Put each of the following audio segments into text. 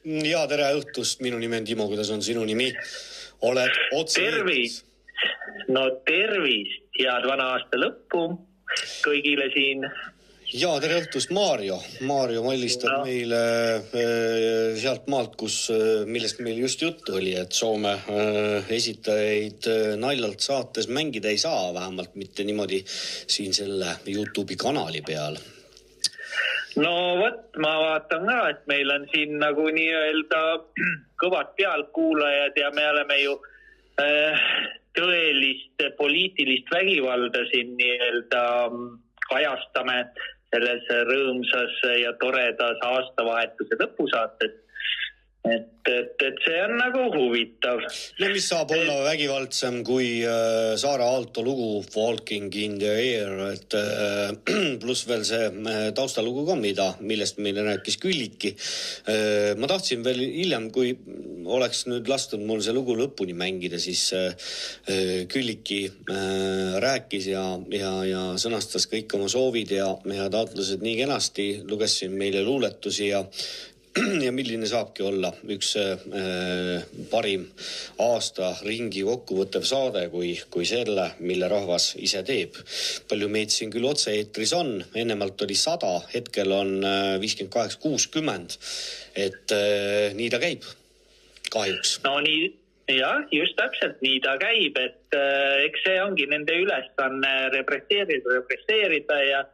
Ja tere õhtust, minu nimi on Timo, kuidas on sinu nimi? Oled otse tervist, no tervist, head vana aasta lõppu kõigile siin. Ja tere õhtust, Maarjo Mallistab meile sealt maalt, millest meil just juttu oli, et Soome esitajaid naljalt saates mängida ei saa, vähemalt mitte niimoodi siin selle YouTube'i kanali peal. No võt, ma vaatan ka, et meil on siin nagu nii-öelda kõvad pealkuulajad ja me oleme ju tõelist poliitilist vägivalda siin nii-öelda kajastame selles rõõmsas ja toredas aastavahetuse lõpusaates. Et see on nagu huvitav. No mis saab olla vägivaldsem kui Saare Aalto lugu Walking in the Air, et pluss veel see taustalugu ka, millest meile rääkis Külliki. Ma tahtsin veel hiljem, kui oleks nüüd lastud mul see lugu lõpuni mängida, siis Külliki rääkis ja sõnastas kõik oma soovid ja taotlused nii kenasti, lugesin meile luuletusi ja milline saabki olla üks parim aasta ringi kokkuvõttev saade kui selle, mille rahvas ise teeb. Palju meid siin küll otse eetris on, ennemalt oli 100, hetkel on 58-60, et nii ta käib, kahjuks. No nii, jah, just täpselt nii ta käib, et eks see ongi nende ülesanne represseerida ja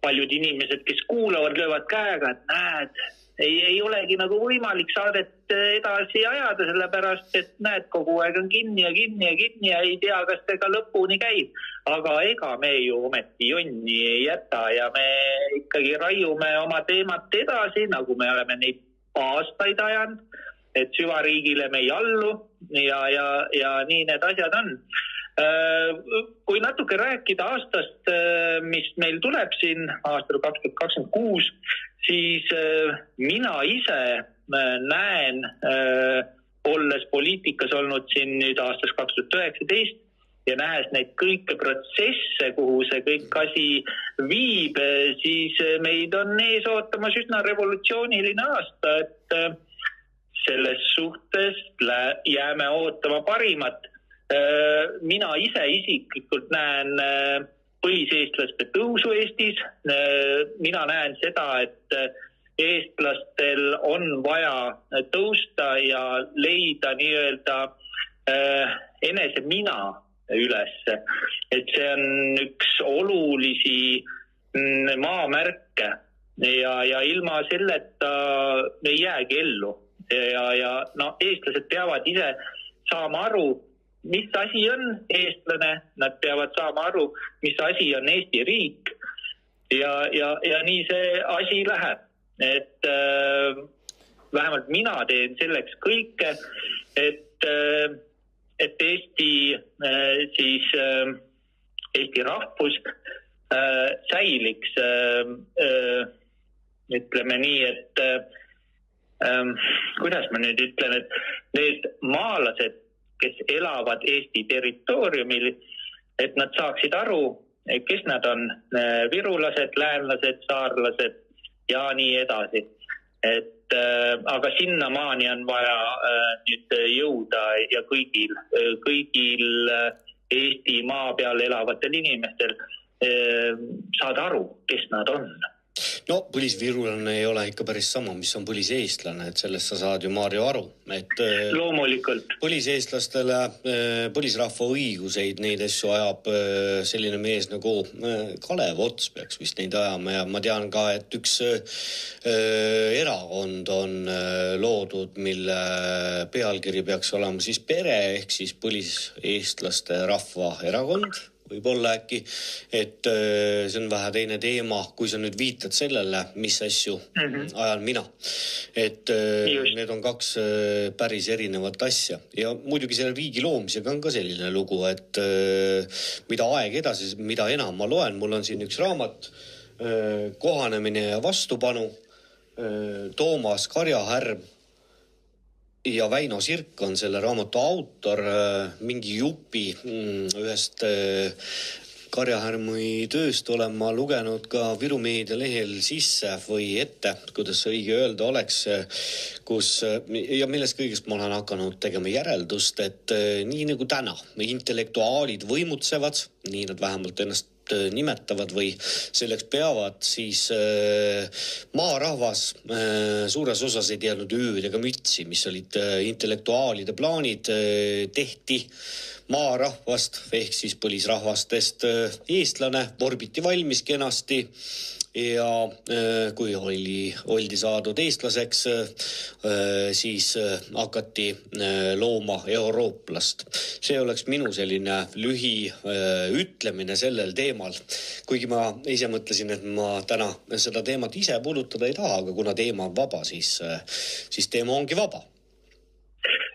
paljud inimesed, kes kuulavad, löövad käega, et näed, ei olegi nagu võimalik saadet edasi ajada, sellepärast, et näed, kogu aeg on kinni ja ei tea, kas see ka lõpuni käib. Aga ega me ju ometi jonni ei jäta ja me ikkagi raiume oma teemat edasi, nagu me oleme neid aastaid ajanud, et süvariigile me ei allu ja nii need asjad on. Kui natuke rääkida aastast, mis meil tuleb siin aastal 2026, siis mina ise näen, olles poliitikas olnud siin nüüd aastas 2019 ja nähes neid kõike protsesse, kuhu see kõik asi viib, siis meid on ees ootamas üsna revolutsiooniline aasta, et selles suhtes jääme ootama parimat. Mina ise isiklikult näen põliseestlaste tõusu Eestis. Mina näen seda, et eestlastel on vaja tõusta ja leida nii-öelda enese mina üles. Et see on üks olulisi maamärke ja ilma selleta ei jäägi ellu. Ja eestlased peavad ise saama aru, mis asi on eestlane, nad peavad saama aru, mis asi on Eesti riik ja nii see asi läheb. Et vähemalt mina teen selleks kõike, et Eesti, siis Eesti rahvus säiliks, ütleme nii, et kuidas ma nüüd ütlen, et need maalased, kes elavad Eesti territooriumil, et nad saaksid aru, kes nad on, virulased, läänlased, saarlased ja nii edasi. Aga sinnamaani on vaja nüüd jõuda ja kõigil Eesti maa peal elavatel inimestel saada aru, kes nad on. No põlisvirulane ei ole ikka päris sama, mis on põliseestlane, et sellest sa saad ju, Maarjo, aru. Et loomulikult. Põliseestlastele, põlisrahva õiguseid, neid asju ajab selline mees nagu Kalev Ots peaks vist neid ajama ja ma tean ka, et üks erakond on loodud, mille pealkiri peaks olema siis pere ehk siis põliseestlaste rahva erakond. Võib-olla äkki, et see on vähe teine teema, kui sa nüüd viitad sellele, mis asju ajan mina. Et need on kaks päris erinevat asja. Ja muidugi selle riigi loomisega on ka selline lugu, et mida aeg edasi, mida enam ma loen, mul on siin üks raamat, Kohanemine ja vastupanu, Toomas Karjahärm ja Väino Sirk on selle raamatu autor, mingi jupi ühest Karjahärmi tööst olen ma lugenud ka Viru Meedia lehel sisse või ette, kuidas see õige öelda oleks, kus ja millest kõigest ma olen hakanud tegema järeldust, et nii nagu täna intellektuaalid võimutsevad, nii nad vähemalt ennast nimetavad või selleks peavad, siis maarahvas suures osas ei teadnud ööd ega mütsi, mis olid intellektuaalide plaanid, tehti maarahvast ehk siis põlisrahvastest eestlane, vorbiti valmis kenasti ja kui oldi saadud eestlaseks, siis hakati looma eurooplast. See oleks minu selline lühi ütlemine sellel teemal. Kuigi ma ise mõtlesin, et ma täna seda teemat ise puudutada ei taha, aga kuna teema on vaba, siis teema ongi vaba.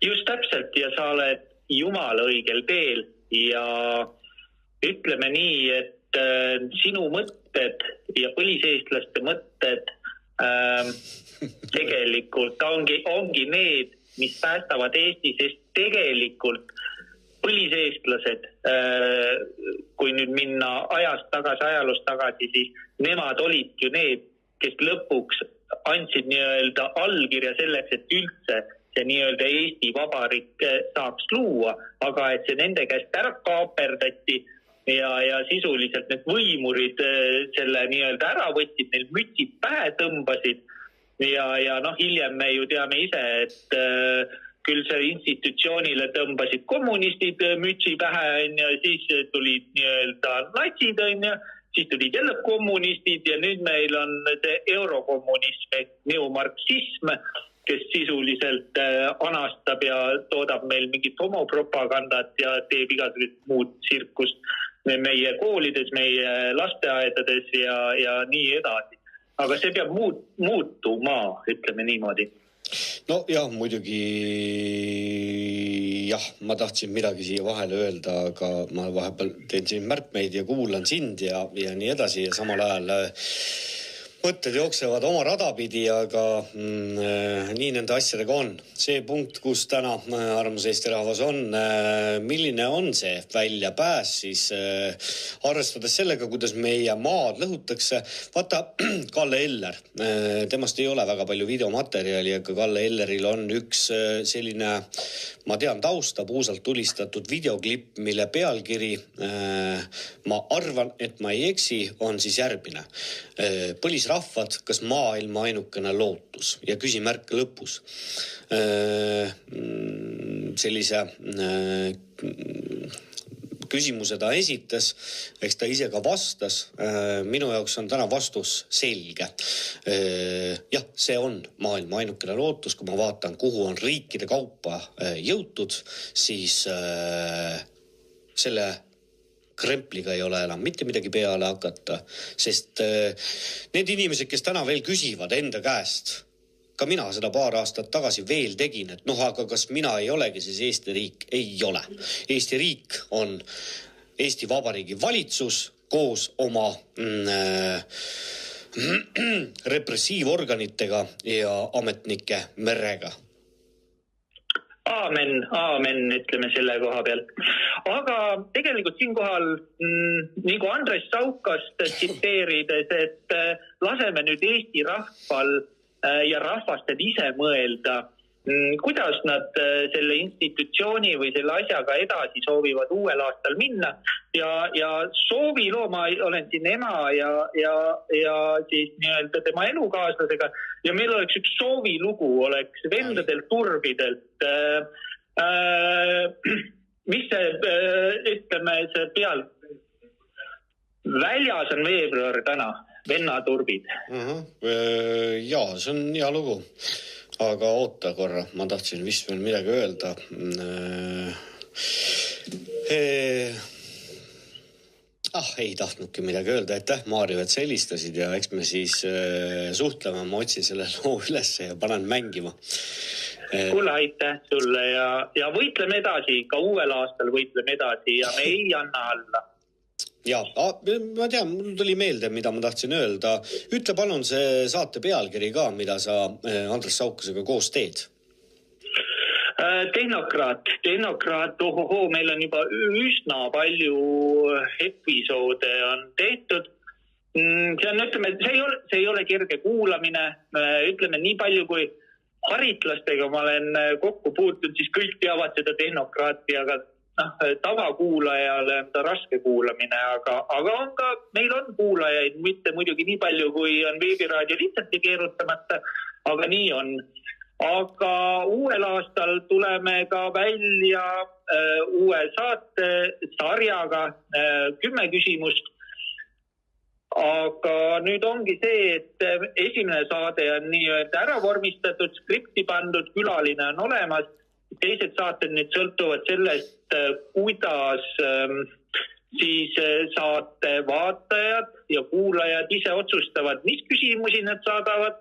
Just täpselt ja sa oled jumala õigel teel ja ütleme nii, et sinu mõtted ja põliseestlaste mõtted tegelikult ongi need, mis päästavad Eesti, sest tegelikult põliseestlased, kui nüüd minna ajalust tagasi, siis nemad olid ju need, kes lõpuks andsid nii-öelda allkirja selleks, et üldse see nii-öelda Eesti Vabariik saaks luua, aga et see nende käest ära kaaperdati ja sisuliselt need võimurid selle nii-öelda ära võtsid, neil mütsid pähe tõmbasid ja hiljem me ju teame ise, et küll see institutsioonile tõmbasid kommunistid mütsi pähe, siis tulid nii-öelda natsid, siis tulid jälle kommunistid ja nüüd meil on see eurokommunism ehk neomarksism, kes sisuliselt anastab ja toodab meil mingit homopropagandat ja teeb igasugust muud tsirkust meie koolides, meie lasteaedades ja nii edasi. Aga see peab muutuma, ütleme niimoodi. No jah, muidugi ma tahtsin midagi siia vahele öelda, aga ma vahepeal teen siin märkmeid ja kuulan sind ja nii edasi ja samal ajal mõtted jooksevad oma radapidi, aga nii nende asjadega on. See punkt, kus täna armas Eesti rahvas on, milline on see väljapääs siis arvestades sellega, kuidas meie maad lõhutakse. Vaata, Kalle Eller, temast ei ole väga palju videomaterjali, aga Kalle Elleril on üks selline, ma tean tausta, puusalt tulistatud videoklipp, mille pealkiri, ma arvan, et ma ei eksi, on siis järgmine. Põlisrahvad, kas maailma ainukene lootus ja küsimärk lõpus. Sellise küsimuse ta esitas, eks ta ise ka vastas. Minu jaoks on täna vastus selge. Jah, see on maailma ainukene lootus, kui ma vaatan, kuhu on riikide kaupa jõutud, siis selle krempliga ei ole enam mitte midagi peale hakata, sest need inimesed, kes täna veel küsivad enda käest, ka mina seda paar aastat tagasi veel tegin, et aga kas mina ei olegi siis Eesti riik? Ei ole. Eesti riik on Eesti Vabariigi valitsus koos oma repressiivorganitega ja ametnike merega. Aamen, ütleme selle koha peal. Aga tegelikult siinkohal, nagu Andres Saukast tsiteerides, et laseme nüüd Eesti rahval ja rahvastel ise mõelda, kuidas nad selle institutsiooni või selle asjaga edasi soovivad uuel aastal minna ja soovilooma olen siin ema ja siis nii-öelda tema elukaaslasega ja meil oleks üks soovilugu, oleks vendadelt turbidelt. Mis see, ütleme, see peal väljas on veebruar täna, vennaturbid. Jaa, see on hea lugu. Aga oota korra, ma tahtsin vist veel midagi öelda. Ei tahtnudki midagi öelda, aitäh Maarju, et sa helistasid ja eks me siis suhtleme, ma otsin selle loo üles ja panen mängima. Kuule, aitäh sulle ja võitleme edasi, ka uuel aastal võitleme edasi ja me ei anna alla. Ja, ma tean, mul tuli meelde, mida ma tahtsin öelda. Ütle palun see saate pealkiri ka, mida sa Andres Saukasega koos teed. Tehnokraat, ohohoo, meil on juba üsna palju episoode on tehtud. See on, ütleme, see ei ole kerge kuulamine, ütleme nii palju kui haritlastega ma olen kokku puutunud, siis kõik teavad seda tehnokraati, aga tavakuulajale on ta raske kuulamine, aga on ka, meil on kuulajaid, mitte muidugi nii palju, kui on veebiraadio lihtsalt ja keerutamata, aga nii on. Aga uuel aastal tuleme ka välja uue saate sarjaga 10 küsimust. Aga nüüd ongi see, et esimene saade on nii-öelda ära vormistatud, skripti pandud, külaline on olemas. Teised saated nüüd sõltuvad sellest, kuidas siis saate vaatajad ja kuulajad ise otsustavad, mis küsimusi nad saadavad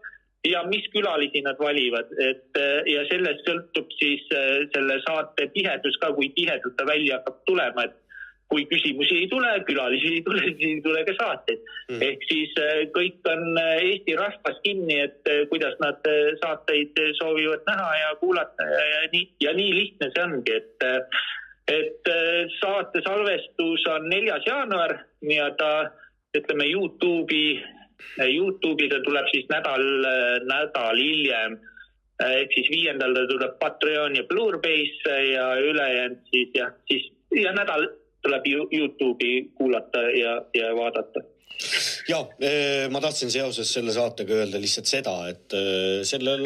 ja mis külalisi nad valivad. Ja sellest sõltub siis selle saate tihedus ka, kui tihedalt ta välja hakkab tulema. Et kui küsimusi ei tule, külalisi ei tule, siis ei tule ka saateid. Ehk siis kõik on Eesti rahvas kinni, et kuidas nad saateid soovivad näha ja kuulata ja nii lihtne see ongi. Et saate salvestus on 4. jaanuar ja ta, ütleme, YouTube'i ta tuleb siis nädal hiljem. Ehk siis 5. ta tuleb Patreon ja Blu-raybase ja ülejäänud siis nädal tuleb YouTube'i kuulata ja vaadata. Ja, ma tahtsin seoses selle saatega öelda lihtsalt seda, et sellel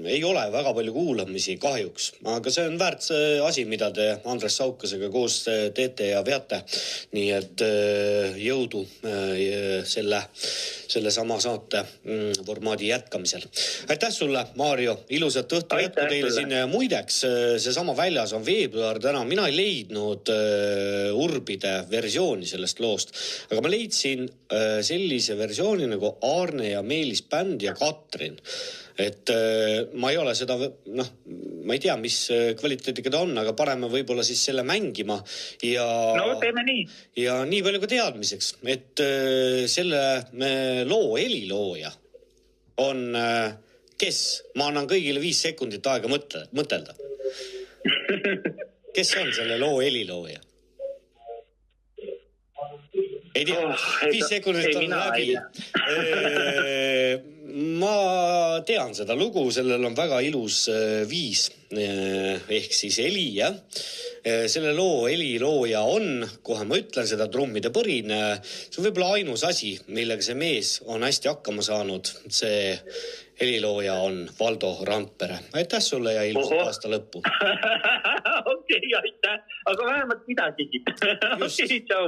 ei ole väga palju kuulamisi kahjuks, aga see on väärt asi, mida te Andres Saukasega koos teete ja veate. Nii et jõudu selle sama saate formaadi jätkamisel. Aitäh sulle, Maarjo, ilusat õhtu jätku teile sinna ja muideks, see sama väljas on veebruar täna, mina ei leidnud Urbide versiooni sellest loost, aga ma leidsin sellise versiooni nagu Aarne ja Meelis bänd ja Katrin. Et ma ei ole seda, ma ei tea, mis kvaliteediga ta on, aga paneme võib-olla siis selle mängima ja teeme nii. Ja nii palju ka teadmiseks, et selle loo helilooja on kes? Ma annan kõigile 5 sekundit aega mõtelda. Kes on selle loo helilooja? Ei tea, 5 sekundit on läbi. Ma tean seda lugu, sellel on väga ilus viis, ehk siis heli, jah. Selle loo helilooja on, kohe ma ütlen seda, trummide põrin. See on võib-olla ainus asi, millega see mees on hästi hakkama saanud. See helilooja on Valdo Randpere. Aitäh sulle ja ilusat aasta lõppu. Okei, aitäh. Aga vähemalt midagi. Okei, tšau.